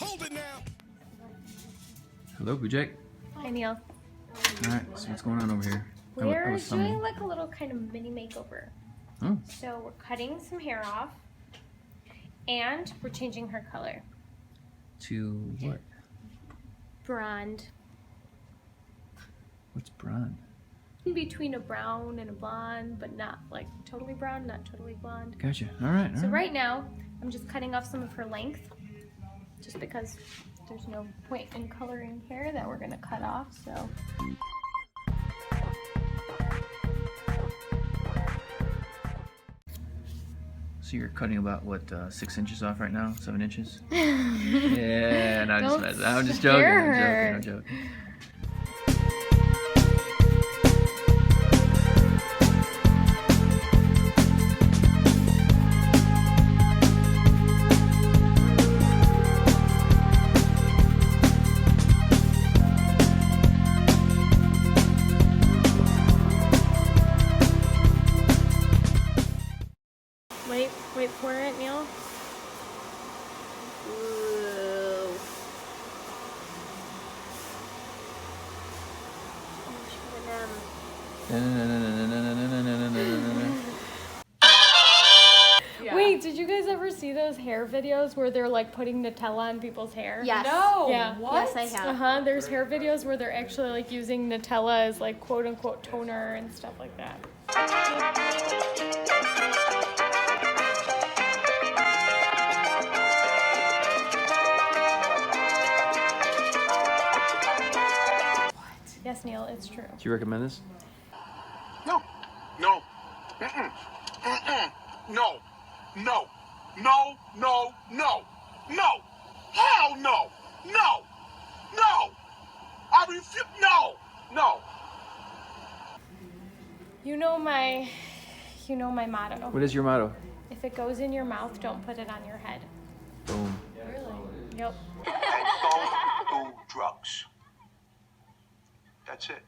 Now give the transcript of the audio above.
Hold it now. Hello, Bujak. Hi, Neil. Alright, so what's going on over here? We're doing like a little kind of mini makeover. Oh. So we're cutting some hair off and we're changing her color. To what? Blonde. What's blonde? In between a brown and a blonde, but not like totally brown, not totally blonde. Gotcha. Alright. So right now, I'm just cutting off some of her length, just because there's no point in coloring hair that we're gonna cut off, so. So you're cutting about, what, 6 inches off right now? 7 inches? Yeah, no, I'm just joking. I'm joking. Wait for it, Neil. Ooh. Yeah. Wait, did you guys ever see those hair videos where they're like putting Nutella on people's hair? Yes. No. Yeah. What? Yes, I have. There's hair videos where they're actually like using Nutella as like quote unquote toner and stuff like that. Yes, Neil, it's true. Do you recommend this? No. No. Mm-mm. Mm-mm. No. No. No. No. No. No. Hell no. No. No. I refuse. No. No. You know my motto. What is your motto? If it goes in your mouth, don't put it on your head. Boom. Really? Yep. And don't do drugs. That's it.